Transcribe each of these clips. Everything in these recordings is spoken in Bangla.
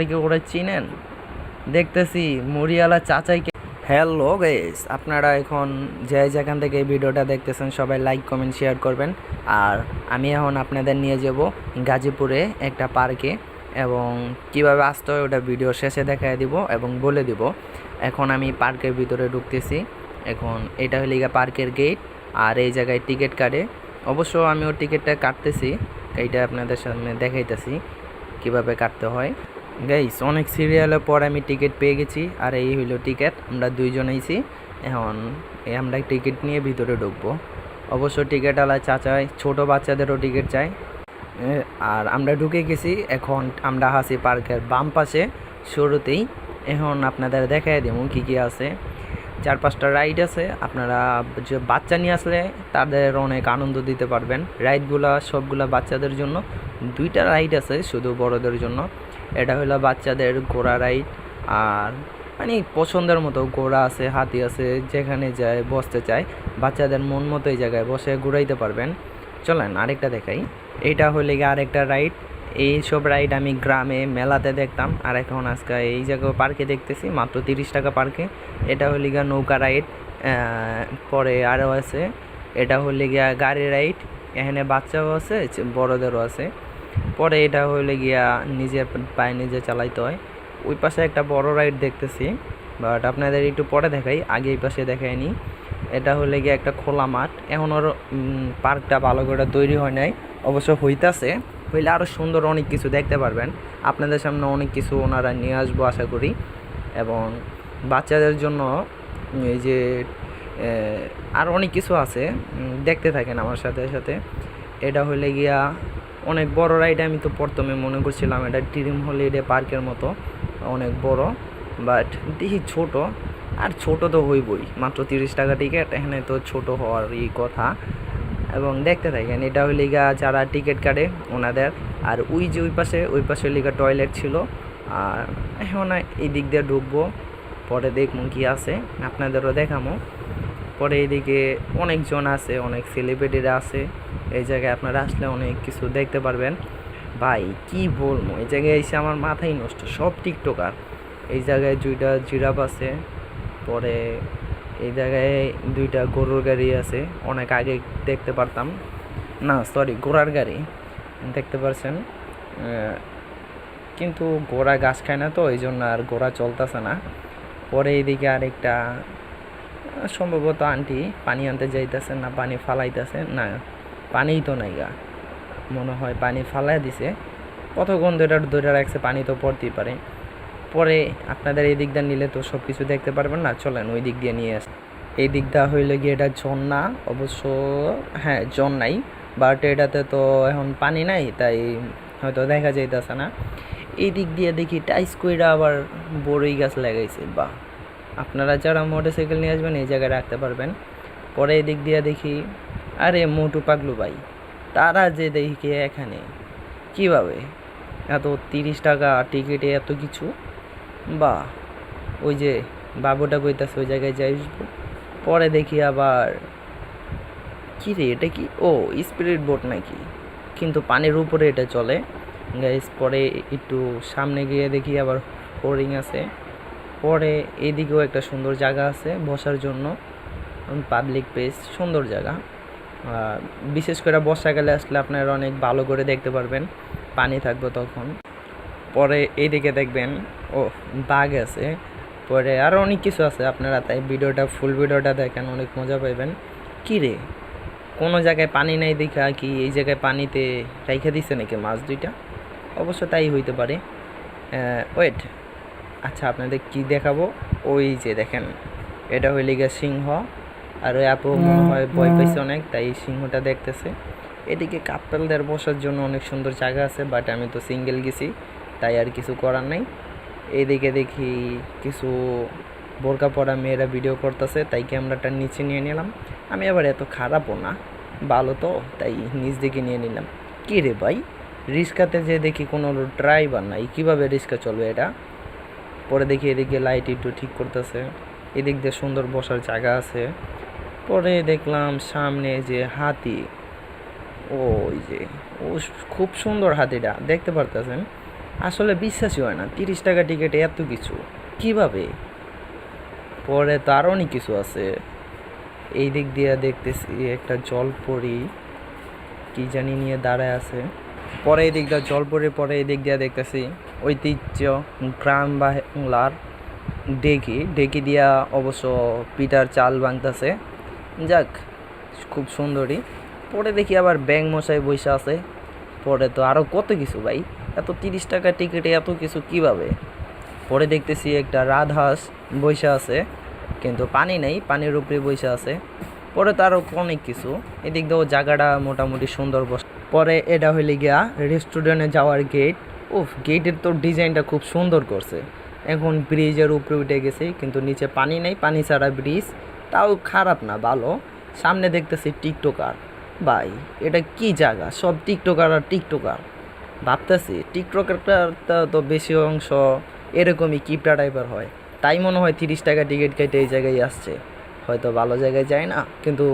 কেউ ওরা চিনেন? দেখতেছি মুড়িওয়ালা চাচাইকে। হ্যালো গাইস, আপনারা এখন যে যেখান থেকে এই ভিডিওটা দেখতেছেন সবাই লাইক কমেন্ট শেয়ার করবেন। আর আমি এখন আপনাদের নিয়ে যাব গাজীপুরে একটা পার্কে, এবং কিভাবে আসতে হয় ওটা ভিডিও শেষে দেখায় দিব এবং বলে দিব। এখন আমি পার্কের ভিতরে ঢুকতেছি। এখন এটা হলে গিয়ে পার্কের গেট, আর এই জায়গায় টিকিট কাটে। অবশ্য আমি ওর টিকিটটা কাটতেছি, এইটা আপনাদের সামনে দেখাইতেছি কিভাবে কাটতে হয়। গাইস, অনেক সিরিয়ালের পর আমি টিকিট পেয়ে গেছি, আর এই হইলো টিকিট। আমরা দুইজন আইছি। এখন আমরা টিকিট নিয়ে ভিতরে ঢুকবো। অবশ্য টিকিটওয়ালা চাচাই ছোট বাচ্চাদেরও টিকিট চাই। আর আমরা ঢুকে গেছি। এখন আমরা হাসি পার্কের বাম পাশে শুরুতেই। এখন আপনাদের দেখাই দেবো কী কী আছে। 4-5টা রাইড আছে। আপনারা যে বাচ্চা নিয়ে আসলে তাদের অনেক আনন্দ দিতে পারবেন। রাইডগুলো সবগুলা বাচ্চাদের জন্য। 2টা রাইড আছে শুধু বড়দের জন্য। এটা হলো বাচ্চাদের ঘোড়া রাইড, আর মানে পছন্দের মতো ঘোড়া আছে, হাতি আছে, যেখানে যায় বসতে চায় বাচ্চাদের মন মতো এই জায়গায় বসে ঘুরাইতে পারবেন। চলেন আরেকটা দেখাই। এইটা হলে গিয়ে আরেকটা রাইড। এইসব রাইড আমি গ্রামে মেলাতে দেখতাম, আর এখন আজকে এই জায়গায় পার্কে দেখতেছি মাত্র 30 টাকা পার্কে। এটা হলে গিয়া নৌকা রাইড। পরে আরও আছে, এটা হলে গিয়া গাড়ি রাইড। এখানে বাচ্চাও আছে, বড়দেরও আছে। পরে এটা হলে গিয়া নিজের পায়ে নিজে চালাইতে হয়। ওই পাশে একটা বড় রাইড দেখতেছি, বাট আপনাদের একটু পরে দেখাই, আগে এই পাশে দেখাইনি। এটা হলে গিয়ে একটা খোলা মাঠ। এখন ওর পার্কটা ভালো করে তৈরি হয় নাই, অবশ্য হইতাছে। হইলে আরও সুন্দর অনেক কিছু দেখতে পারবেন। আপনাদের সামনে অনেক কিছু ওনারা নিয়ে আসবো আশা করি। এবং বাচ্চাদের জন্য এই যে আর অনেক কিছু আছে, দেখতে থাকেন আমার সাথে সাথে। এটা হলে গিয়া অনেক বড় রাইড। আমি তো প্রথমে মনে করছিলাম এটা ড্রিম হলিডে পার্কের মতো অনেক বড়, বাট দেখি ছোট। আর ছোট তো হইবই, মাত্র 30 টাকা টিকিট, এখানে তো ছোট হওয়ারই কথা। এবং দেখতে থাকেন। এটা হলে গিয়া যারা টিকিট কাটে ওনাদের। আর ওই যে ওই পাশে লিগা টয়লেট ছিল। আর এখন এই দিক দিয়ে ঢুকবো, পরে দেখবো কি আছে, আপনাদেরও দেখামো। পরে এইদিকে অনেকজন আছে, অনেক সেলিব্রিটিরা আছে। এই জায়গায় আপনারা আসলে অনেক কিছু দেখতে পারবেন। ভাই কি বলবো, এই জায়গায় এসে আমার মাথাই নষ্ট, সব টিকটকার। এই জায়গায় 2টা জিরাফ আছে। পরে এই জায়গায় 2টা গরুর গাড়ি আছে, অনেক আগে দেখতে পারতাম না, সরি ঘোড়ার গাড়ি দেখতে পারছেন। কিন্তু ঘোড়া ঘাস খায় না, তো এই জন্য আর ঘোড়া চলতেছে না। পরে এইদিকে আরেকটা সম্ভবত আন্টি পানি আনতে যাইতেছে, না পানি ফালাইতেছে, না পানিই তো নাই গা, মনে হয় পানি ফালাই দিছে। কতক্ষণ ধরে রাখছে, পানি তো পড়তেই পারে। পরে আপনাদের এই দিকটা নিলে তো সব কিছু দেখতে পারবেন না, চলেন ওই দিক দিয়ে নিয়ে আস। এই দিকটা হইলে গিয়ে এটা ঝর্ণা, অবশ্য হ্যাঁ ঝর্ণাই, বাট এটাতে তো এখন পানি নাই, তাই হয়তো দেখা যাইতেছে না। এই দিক দিয়ে দেখি টাইস কইরা আবার বড়ই গাছ লাগাইছে। বা আপনারা যারা মোটরসাইকেল নিয়ে আসবেন এই জায়গায় রাখতে পারবেন। পরে এই দিক দিয়ে দেখি, আরে মোটু পাগলু ভাই, তারা যে দেখি এখানে কিভাবে এত 30 টাকা টিকিটে এত কিছু। বা ওই যে বাবুটা কইতাছে ওই জায়গায় যাই। পরে দেখি আবার কি রে, এটা কি, ও স্পিরিট বোট নাকি, কিন্তু পানির উপরে এটা চলে গাইস। পরে একটু সামনে গিয়ে দেখি আবার হরিণ আছে। পরে এইদিকেও একটা সুন্দর জায়গা আছে বসার জন্য, পাবলিক প্লেস, সুন্দর জায়গা। বিশেষ করে বর্ষাকালে আসলে আপনারা অনেক ভালো করে দেখতে পারবেন, পানি থাকবে তখন। পরে এইদিকে দেখবেন ও বাঘ আছে। পরে আরও অনেক কিছু আছে, আপনারা তাই ফুল ভিডিওটা দেখেন, অনেক মজা পাইবেন। কী রে, কোনো জায়গায় পানি নাই দেখা কি এই জায়গায় পানিতে রাইখা দিছে নাকি মাছ 2টা? অবশ্য তাই হইতে পারে। ওয়েট, আচ্ছা আপনাদের কি দেখাবো, ওই যে দেখেন, এটা হইলে গিয়ে সিংহ। আর ওই আপু মনে হয় ভয় পাইছে অনেক, তাই সিংহটা দেখতেছে। এদিকে কাপলদের বসার জন্য অনেক সুন্দর জায়গা আছে, বাট আমি তো সিঙ্গেল গেছি, তাই আর কিছু করার নাই। এইদিকে দেখি কিছু বোরকা পরা মেয়েরা ভিডিও করতেছে, তাই ক্যামেরাটা নিচে নিয়ে নিলাম। আমি আবার এত খারাপও না, ভালো তো, তাই নিচ দিকে নিয়ে নিলাম। কী রে ভাই, রিক্সাতে যে দেখি কোনো ড্রাইভার নাই, কীভাবে রিক্সা চলবে এটা। পরে দেখি এদিকে লাইট একটু ঠিক করতেছে, এদিক দিয়ে সুন্দর বসার জায়গা আছে। পরে দেখলাম সামনে যে হাতি, ওই যে ও খুব সুন্দর হাতিটা দেখতে পারতেছেন। আসলে বিশ্বাসই হয় না 30 টাকা টিকিটে এত কিছু কিভাবে। পরে তো আরও অনেক কিছু আছে। এই দিক দিয়ে দেখতেছি একটা জলপরি কি জানি নিয়ে দাঁড়ায় আছে। পরে এই দিক দিয়ে জলপরি, পরে এই দিক দিয়ে দেখতেছি ঐতিহ্য গ্রাম বাংলার ডেকি ডেকি দিয়া অবশ্য পিঠার চাল ভাঙতেছে। যাক, খুব সুন্দরী। পরে দেখি আবার ব্যাং মশাই বসে আছে। পরে তো আরও কত কিছু ভাই, এত 30 টাকা টিকিটে এত কিছু কিভাবে। পরে দেখতেছি একটা রাজহাঁস বসে আছে, কিন্তু পানি নেই, পানির উপরে বসে আছে। পরে তো আরও অনেক কিছু। এদিক দিয়েও জায়গাটা মোটামুটি সুন্দর পরে এটা হইলে গিয়া রেস্টুরেন্টে যাওয়ার গেট। উফ, গেটের তো ডিজাইনটা খুব সুন্দর করছে। এখন ব্রিজের উপরে উঠে গেছি, কিন্তু নিচে পানি নেই, পানি ছাড়া ব্রিজ। তাও খারাপ না, ভালো। সামনে দেখতেছি টিকটকার। ভাই এটা কি জায়গা, সব টিকটকার আর টিকটকার। ভাবতেছি টিকটকারটা তো বেশি অংশ এরকমই কিপটা টাইপের হয়, তাই মনে হয় 30 টাকা টিকিট কেটে এই জায়গায় আসছে। হয়তো ভালো জায়গায় যায় না, কিন্তু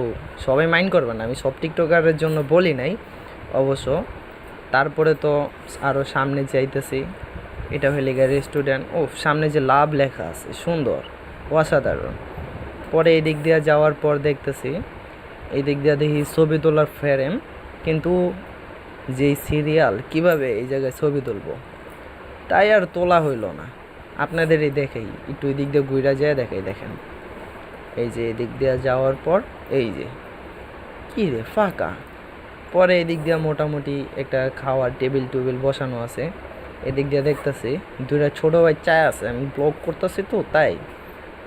সবাই মাইন্ড করবে না, আমি সব টিকটকারের জন্য বলি নাই অবশ্য। তারপরে তো আরও সামনে যাইতেছি। এটা হলে গিয়ে রেস্টুরেন্ট। ও, সামনে যে লাভ লেখা আছে, সুন্দর, অসাধারণ। পরে এই দিক দিয়ে যাওয়ার পর দেখতেছি এই দিক দিয়ে দেখি ছবি তোলার ফ্রেম, কিন্তু যেই সিরিয়াল কিভাবে এই জায়গায় ছবি তুলবো, তাই আর তোলা হইল না। আপনাদেরই দেখেই একটু এই দিক দিয়ে ঘুরা যায় দেখাই, দেখেন এই যে এদিক দিয়ে যাওয়ার পর এই যে কী রে ফাঁকা। পরে এদিক দিয়ে মোটামুটি একটা খাওয়ার টেবিল টুবিল বসানো আছে। এদিক দিয়ে দেখতেছি দুইটা ছোটো বাচ্চা আছে, আমি ব্লগ করতেছি তো তাই।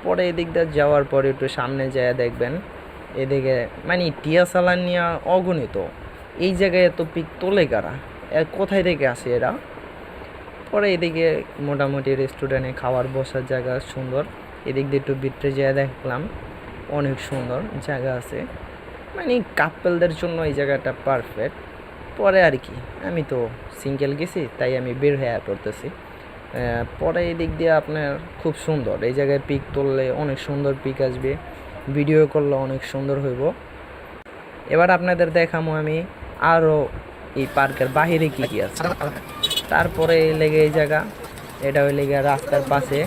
পরে এদিক দিয়ে যাওয়ার পরে একটু সামনে যায় দেখবেন এদিকে মানে টিয়া সালান নিয়ে অগণিত। এই জায়গায় এত পিক তোলে কারা, কোথায় থেকে আসে এরা। পরে এদিকে মোটামুটি রেস্টুরেন্টে খাওয়ার বসার জায়গা সুন্দর। এদিক দিয়ে একটু ভিতরে যেয়ে দেখলাম অনেক সুন্দর জায়গা আছে, মানে কাপলদের জন্য এই জায়গাটা পারফেক্ট। পরে আর কি, আমি তো সিঙ্গেল গেছি তাই আমি বের হয়ে পড়তেছি। পরে এই দিক দিয়ে আপনার খুব সুন্দর, এই জায়গায় পিক তুললে অনেক সুন্দর পিক আসবে, ভিডিও করলে অনেক সুন্দর হইব। এবার আপনাদের দেখাবো আমি আরও এই পার্কের বাহিরে কী কী আছে। তারপরে লেগে এই জায়গা, এটা ওই লেগে রাস্তার পাশে,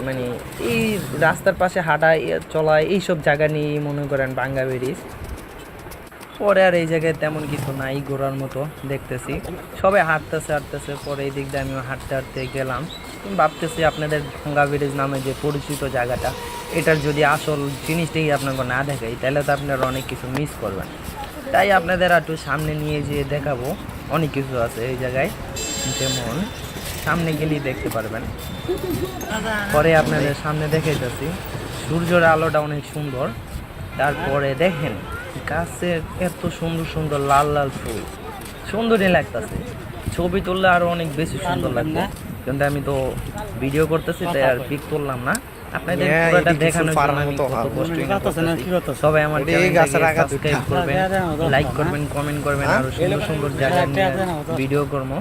মানে এই রাস্তার পাশে হাঁটা চলা এইসব জায়গা নিয়েই মনে করেন ভাঙ্গা ব্রিজ। পরে আর এই জায়গায় তেমন কিছু নাই ঘোরার মতো, দেখতেছি সবাই হাঁটতেছে। পরে এই দিক দিয়ে আমিও হাঁটতে গেলাম। ভাবতেছি আপনাদের ভাঙ্গা ব্রিজ নামে যে পরিচিত জায়গাটা, এটার যদি আসল জিনিসটাই আপনাকে না দেখাই তাহলে তো আপনারা অনেক কিছু মিস করবেন। তাই আপনাদের একটু সামনে নিয়ে যেয়ে দেখাবো। অনেক কিছু আছে এই জায়গায়, যেমন সামনে গেলেই দেখতে পারবেন। পরে আপনাদের সামনে দেখাইতেছি সূর্যের আলোটা অনেক সুন্দর। তারপরে দেখেন গাছের এত সুন্দর সুন্দর লাল লাল ফুল, সুন্দরই লাগতেছে। ছবি তুললে আরও অনেক বেশি সুন্দর লাগবে, কিন্তু আমি তো ভিডিও করতেছি তাই আর পিক তুললাম না। আপনাদের পুরোটা দেখানোর জন্য আমি কত কষ্ট করতেছি। সবাই আমার চ্যানেলটাকে সাবস্ক্রাইব করবেন, লাইক করবেন, কমেন্ট করবেন, আরো সুন্দর সুন্দর জায়গা নিয়ে ভিডিও করবো।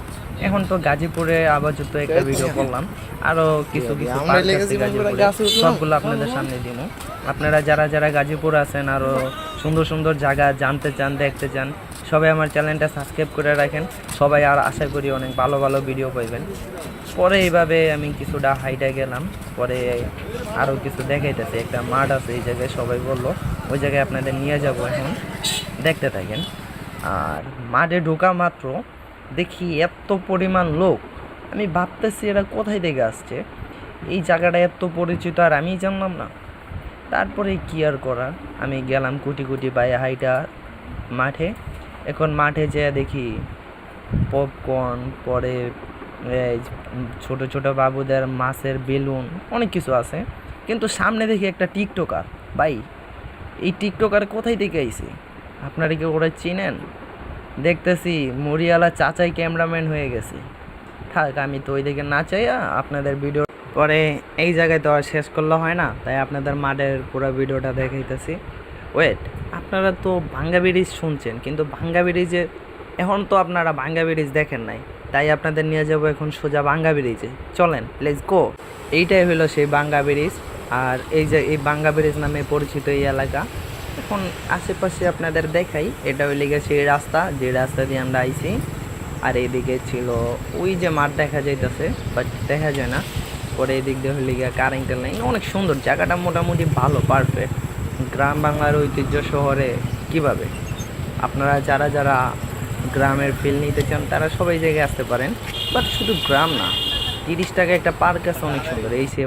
এখন তো গাজীপুরে আপাতত একটা ভিডিও করলাম, আরো কিছু কিছু পার্ক আছে গাজীপুরে, সবগুলো আপনাদের সামনে দিব। আপনারা যারা যারা গাজীপুর আছেন আরো সুন্দর সুন্দর জায়গা জানতে চান, দেখতে চান, সবাই আমার চ্যানেলটা সাবস্ক্রাইব করে রাখেন। সবাই আর আশা করি অনেক ভালো ভালো ভিডিও পাইবেন। পরে এইভাবে আমি কিছুটা হাইটে গেলাম। পরে আরও কিছু দেখাইতেছে, একটা মাঠ আছে এই জায়গায়, সবাই বললো ওই জায়গায় আপনাদের নিয়ে যাব, এখন দেখতে থাকেন। আর মাঠে ঢোকা মাত্র দেখি এত পরিমাণ লোক, আমি ভাবতেছি এরা কোথায় থেকে আসছে, এই জায়গাটা এত পরিচিত আর আমি জানলাম না। তারপরে কি আর করার, আমি গেলাম কুটি কুটি পায়ে হাইটা মাঠে। এখন মাঠে যেয়ে দেখি পপকর্ন, পরে ছোট ছোট বাবুদের মাছের বেলুন, অনেক কিছু আছে। কিন্তু সামনে দেখি একটা টিকটকার। ভাই এই টিকটকার কোথায় থেকে আইছে, আপনারা কি ওরা চিনেন? দেখতেছি মরিয়ালা চাচাই ক্যামেরাম্যান হয়ে গেছে। থাক, আমি তো ওই দিকে না চাইয়া আপনাদের ভিডিও পরে এই জায়গায় তো আর শেষ করলে হয় না, তাই আপনাদের মাঠের পুরো ভিডিওটা দেখাইতেছি। ওয়েট, আপনারা তো ভাঙ্গা ব্রিজ শুনছেন, কিন্তু ভাঙ্গা ব্রিজে এখন তো আপনারা ভাঙ্গা ব্রিজ দেখেন নাই, তাই আপনাদের নিয়ে যাব এখন সোজা ভাঙ্গা ব্রিজে। চলেন, লেটস গো। এইটাই হলো সেই ভাঙ্গা ব্রিজ। আর এই যে এই ভাঙ্গা ব্রিজ নামে পরিচিত এই এলাকা। এখন আশেপাশে আপনাদের দেখাই, এটা হইলে গিয়ে সেই রাস্তা, যে রাস্তা দিয়ে আমরা আইছি। আর এদিকে ছিল ওই যে মাঠ দেখা যাইতেছে, বাট দেখা যায় না। পরে এদিক দিয়ে হলে গিয়ে কারেন্টের লাইন, অনেক সুন্দর জায়গাটা, মোটামুটি ভালো, পারফেক্ট। গ্রাম বাংলার ঐতিহ্য শহরে কিভাবে আপনারা যারা যারা গ্রামের ফিল নিতে চান তারা সবাই জায়গায় আসতে পারেন। বাট শুধু গ্রাম না, 30 টাকা একটা পার্ক আছে অনেক সুন্দর, এই সে